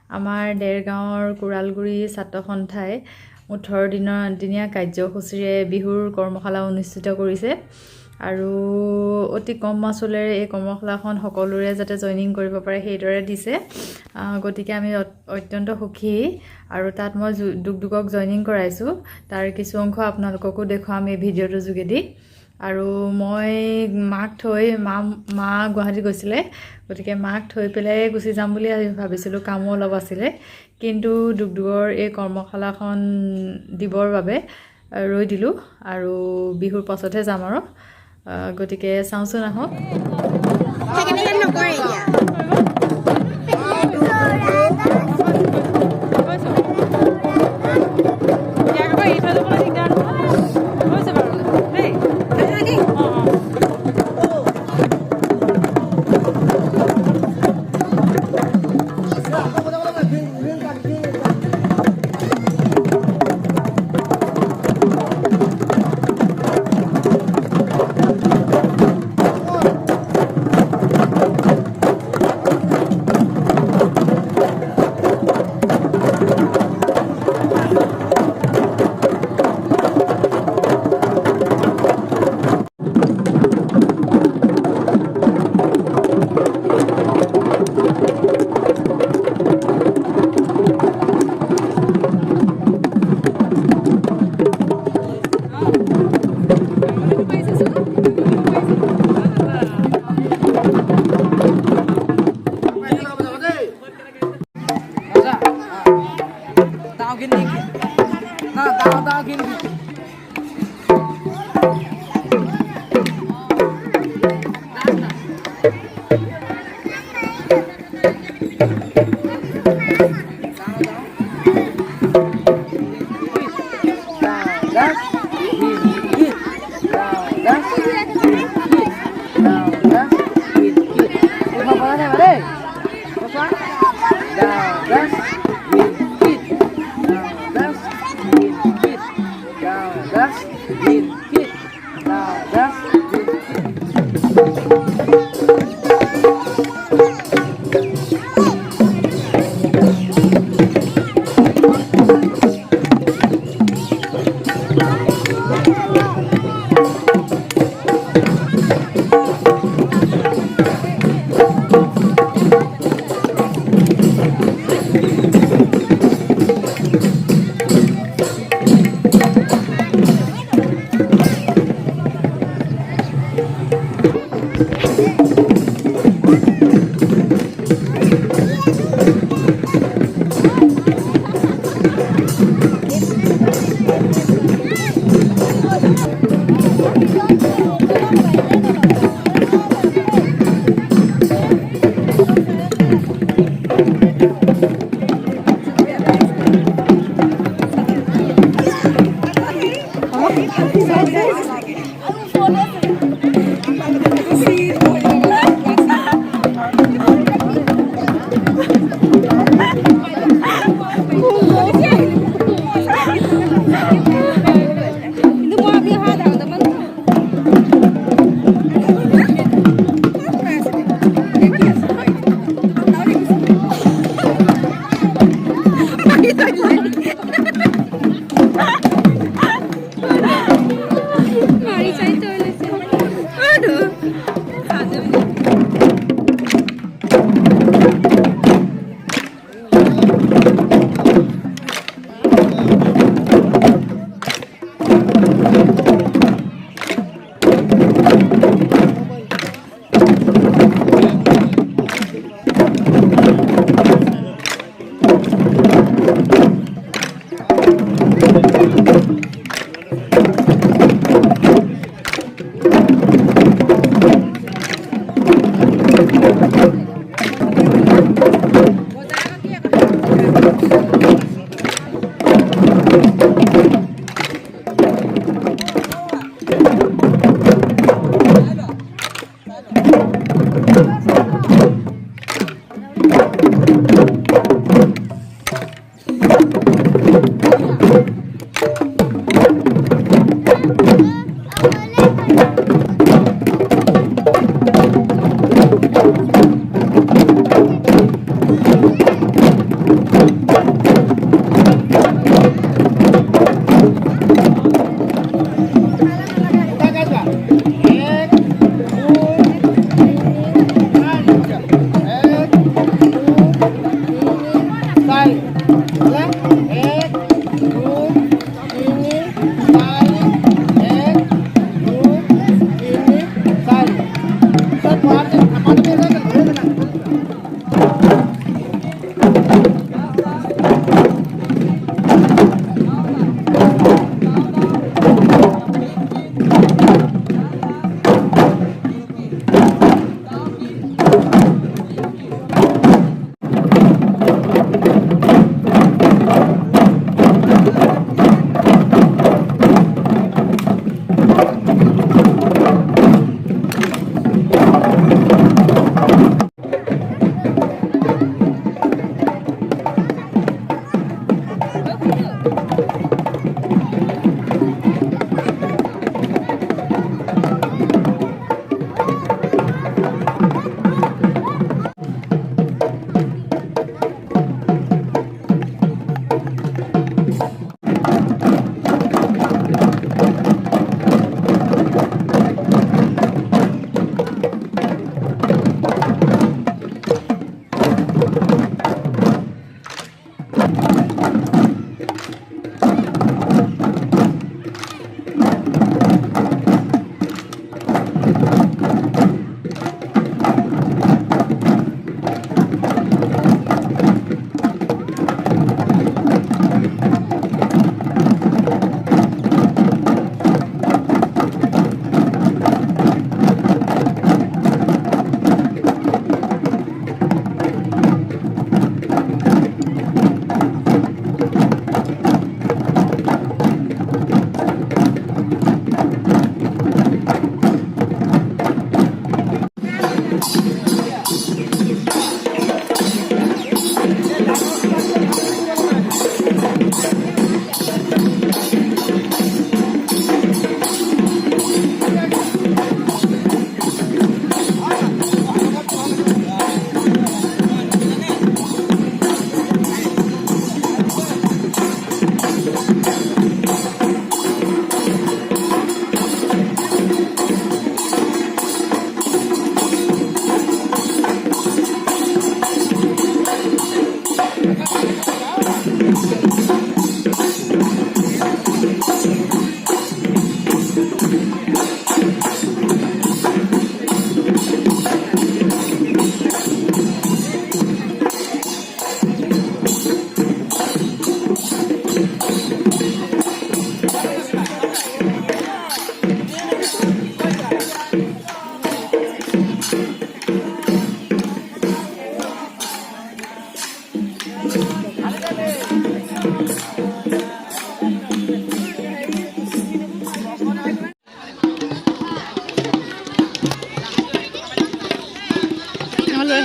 আমাৰ দেৰগাঁৱৰ kuralguri ছাত্ৰ সন্থাই 18 দিনীয়া কাৰ্যসূচীৰে বিহুৰ কৰ্মশালা অনুষ্ঠিত কৰিছে আৰু অতি কম মাচুলেৰে এই কৰ্মশালাখন সকলোৰে যাতে জয়েনিং কৰিব পাৰে সেইদৰে দিছে গতিকে আমি অত্যন্ত সুখী আৰু তাত মই দুগদুগক জয়েনিং কৰাইছো তাৰ কিছু অংশ আপোনালোককো দেখুৱাম এই ভিডিঅ'টোৰ যোগেদি আৰু মই মাক থৈ মা গুৱাহাটী গৈছিলে গতিকে মাক থৈ পেলাই গুচি যাম বুলি ভাবিছিলোঁ কামো অলপ আছিলে কিন্তু দুগদুগৰ এই কৰ্মশালাখন দিবৰ বাবে ৰৈ দিলোঁ আৰু বিহুৰ পাছতহে যাম আৰু গতিকে চাওঁচোন আহক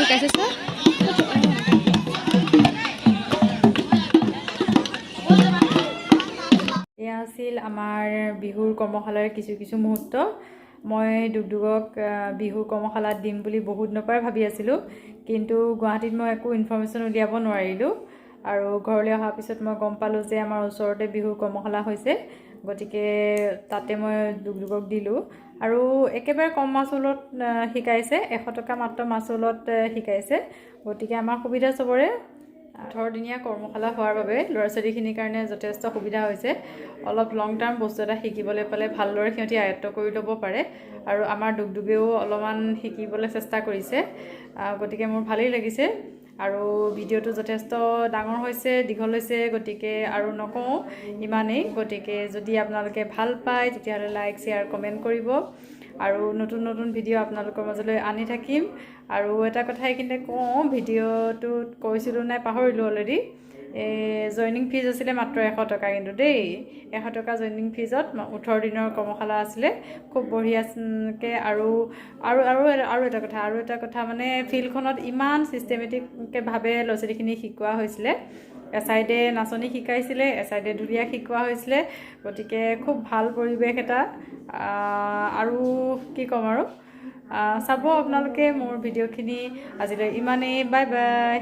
শিকাইছে স্যাৰ এয়া আছিল আমাৰ বিহুৰ কৰ্মশালাৰ কিছু মুহূৰ্ত মই দুগদুগক বিহুৰ কৰ্মশালাত দিম বুলি বহুত নপাই ভাবি আছিলোঁ কিন্তু গুৱাহাটীত মই একো ইনফৰমেশ্যন উলিয়াব নোৱাৰিলোঁ আৰু ঘৰলৈ অহাৰ পিছত মই গম পালোঁ যে আমাৰ ওচৰতে বিহুৰ কৰ্মশালা হৈছে গতিকে তাতে মই দুগদুগক দিলোঁ আৰু একেবাৰে কম মাচুলত শিকাইছে 100 টকা মাত্ৰ মাচুলত শিকাইছে গতিকে আমাৰ সুবিধা চবৰে 18 দিনীয়া কৰ্মশালা হোৱাৰ বাবে ল'ৰা ছোৱালীখিনিৰ কাৰণে যথেষ্ট সুবিধা হৈছে অলপ লং টাৰ্ম বস্তু এটা শিকিবলৈ পালে ভালদৰে সিহঁতি আয়ত্ত কৰি ল'ব পাৰে আৰু আমাৰ দুগদুগেও অলপমান শিকিবলৈ চেষ্টা কৰিছে গতিকে মোৰ ভালেই লাগিছে আৰু ভিডিঅ'টো যথেষ্ট ডাঙৰ হৈছে দীঘল হৈছে গতিকে আৰু নকওঁ ইমানেই গতিকে যদি আপোনালোকে ভাল পায় তেতিয়াহ'লে লাইক শ্বেয়াৰ কমেণ্ট কৰিব আৰু নতুন ভিডিঅ' আপোনালোকৰ মাজলৈ আনি থাকিম আৰু এটা কথা এইখিনিতে কওঁ ভিডিঅ'টোত কৈছিলোঁ নাই পাহৰিলোঁ অলৰেডি জইনিং ফিজ আছিলে মাত্ৰ 100 টকা কিন্তু দেই 100 টকা জইনিং ফিজত 18 দিনৰ কৰ্মশালা আছিলে খুব বঢ়িয়াকৈ আৰু এটা কথা মানে ফিল্ডখনত ইমান চিষ্টেমেটিককৈ ভাৱে ল'ৰা ছোৱালীখিনি শিকোৱা হৈছিলে এছাইডে নাচনি শিকাইছিলে এছাইডে ঢুলীয়া শিকোৱা হৈছিলে গতিকে খুব ভাল পৰিৱেশ এটা আৰু কি ক'ম আৰু চাব আপোনালোকে মোৰ ভিডিঅ'খিনি আজিলৈ ইমানেই বাই বাই